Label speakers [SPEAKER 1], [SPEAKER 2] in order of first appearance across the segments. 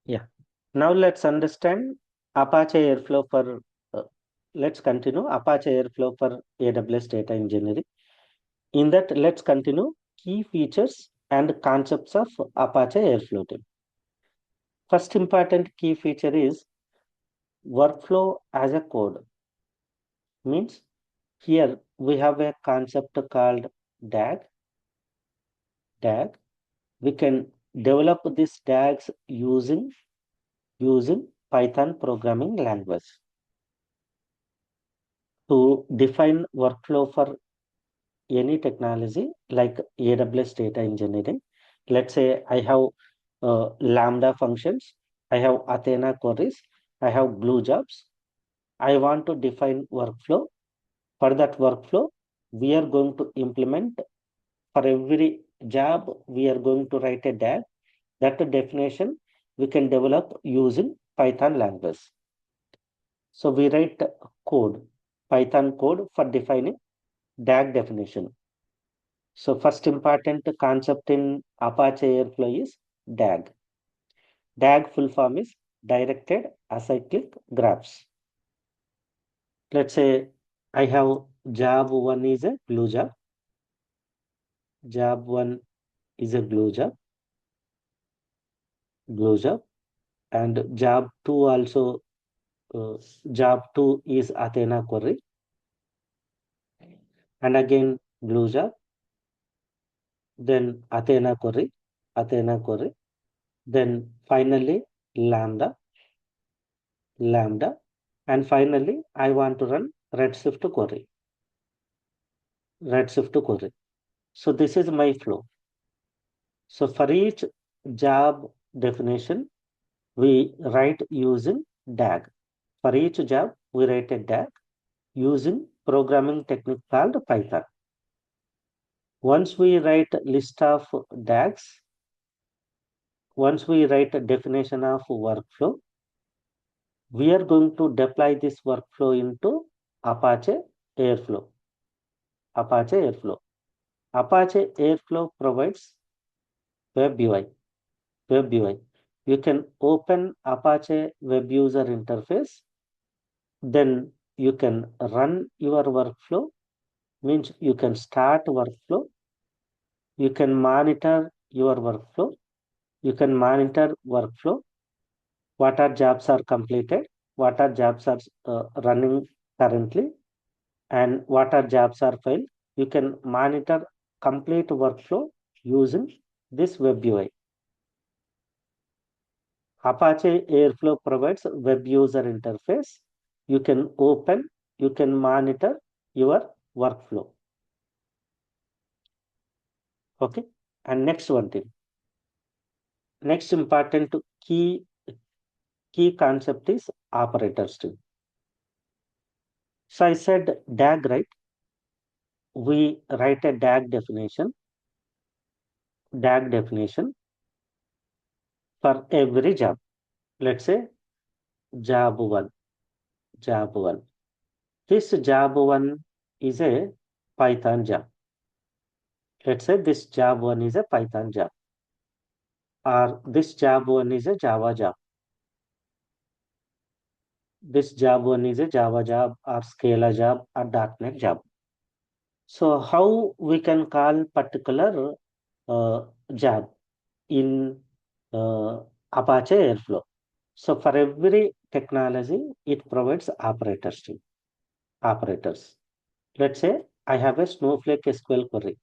[SPEAKER 1] Yeah. Now let's understand Apache Airflow for, let's continue Apache Airflow for AWS data engineering. In that, let's continue key features and concepts of Apache Airflow team. First important key feature is workflow as a code. Means here we have a concept called DAG. DAG. We can develop these DAGs using Python programming language to define workflow for any technology like AWS data engineering. Let's say I have Lambda functions, I have Athena queries, I have Glue jobs. I want to define workflow. For that workflow, we are going to implement for every job, we are going to write a DAG. That definition we can develop using Python language. So we write code, Python code for defining DAG definition. So first important concept in Apache Airflow is DAG. DAG full form is Directed Acyclic Graphs. Let's say I have job 1 is a glue job. Job 1 is a glue job. And job 2 also, job 2 is Athena query. And again glue job. Then Athena query. Then finally Lambda. And finally, I want to run Redshift query. So this is my flow. So for each job definition, we write using DAG. For each job, we write a DAG using programming technique called Python. Once we write list of DAGs, once we write a definition of workflow, we are going to deploy this workflow into Apache Airflow. Apache Airflow. Apache Airflow provides web UI. You can open Apache web user interface. Then you can run your workflow. Means you can start workflow. You can monitor your workflow. What are jobs are completed, what are jobs are running currently, and what are jobs are failed. You can monitor complete workflow using this web UI. Apache Airflow provides web user interface. You can open, you can monitor your workflow. Okay. And next one thing. Next important key concept is operators too. So I said DAG, right? We write a DAG definition for every job. Let's say job 1. This job 1 is a Python job. Let's say this job 1 is a Python job. Or this job 1 is a Java job. This job 1 is a Java job or Scala job or .NET job. So how we can call particular job in Apache Airflow? So for every technology, it provides operators too. Operators. Let's say I have a Snowflake SQL query.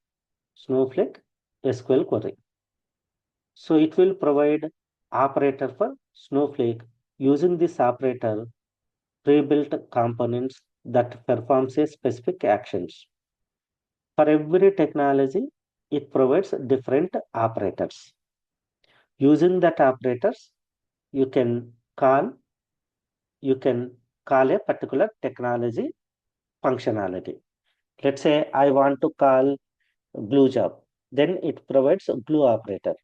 [SPEAKER 1] So it will provide operator for Snowflake. Using this operator, pre-built components that performs a specific actions. For every technology, it provides different operators. Using that operators, you can call a particular technology functionality. Let's say I want to call glue job, then it provides a glue operator.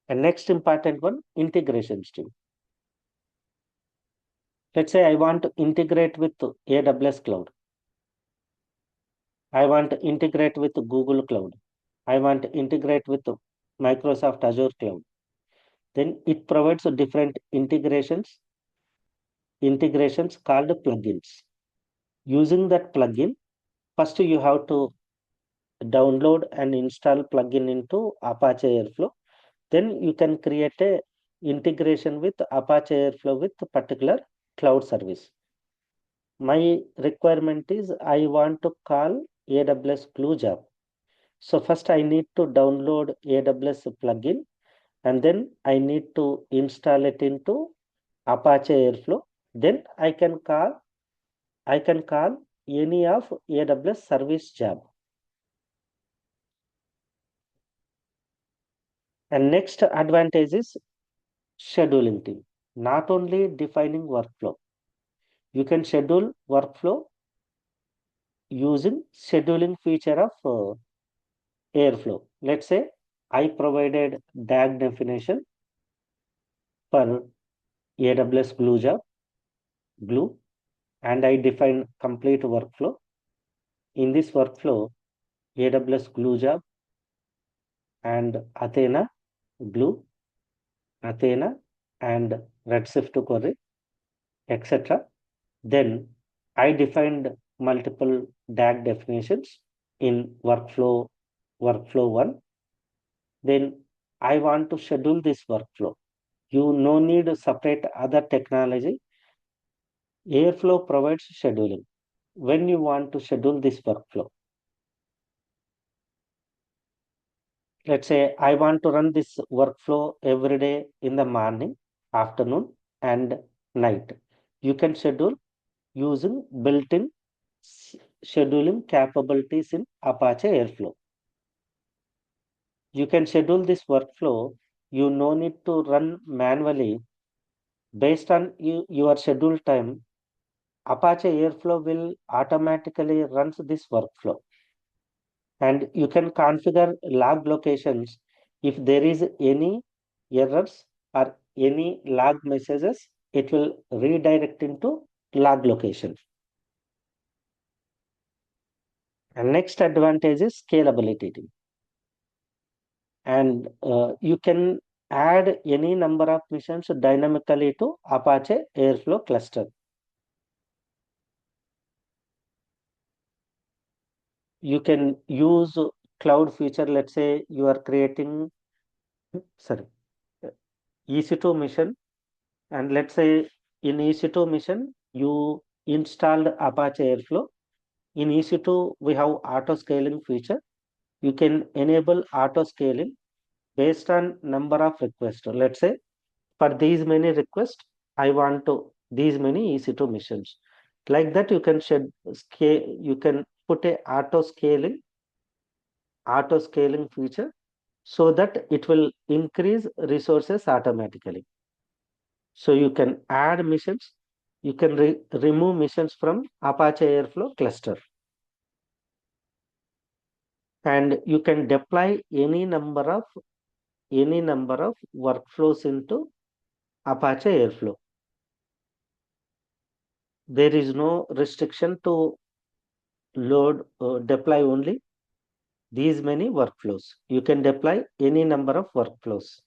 [SPEAKER 1] And next important one, integration stream. Let's say I want to integrate with AWS cloud. I want to integrate with Google cloud. I want to integrate with Microsoft Azure Cloud. Then it provides different integrations called plugins. Using that plugin, first you have to download and install plugin into Apache Airflow. Then you can create a integration with Apache Airflow with a particular cloud service. My requirement is I want to call AWS Glue job. So first I need to download AWS plugin and then I need to install it into Apache Airflow. Then I can call any of AWS service job. And next advantage is scheduling team. Not only defining workflow, you can schedule workflow using scheduling feature of Airflow. Let's say I provided DAG definition for AWS Glue, and I define complete workflow. In this workflow, AWS Glue job and Glue, Athena, and Redshift query, etc. Then I defined multiple DAG definitions in workflow 1. Then I want to schedule this workflow. You no need to separate other technology. Airflow provides scheduling. When you want to schedule this workflow, let's say I want to run this workflow every day in the morning, afternoon, and night. You can schedule using built-in scheduling capabilities in Apache Airflow. You can schedule this workflow. You no need to run manually. Based on your schedule time, Apache Airflow will automatically runs this workflow. And you can configure log locations. If there is any errors or any log messages, it will redirect into log location. And next advantage is scalability. And you can add any number of missions dynamically to Apache Airflow cluster. You can use cloud feature. Let's say you are creating, sorry, EC2 mission, and let's say in EC2 mission, you installed Apache Airflow. In EC2, we have auto scaling feature. You can enable auto scaling based on number of requests. Let's say for these many requests, I want to these many EC2 missions. Like that, you can put a auto scaling feature so that it will increase resources automatically. So you can add missions, you can remove missions from Apache Airflow cluster, and you can deploy any number of workflows into Apache Airflow. There is no restriction to deploy only these many workflows. You can deploy any number of workflows.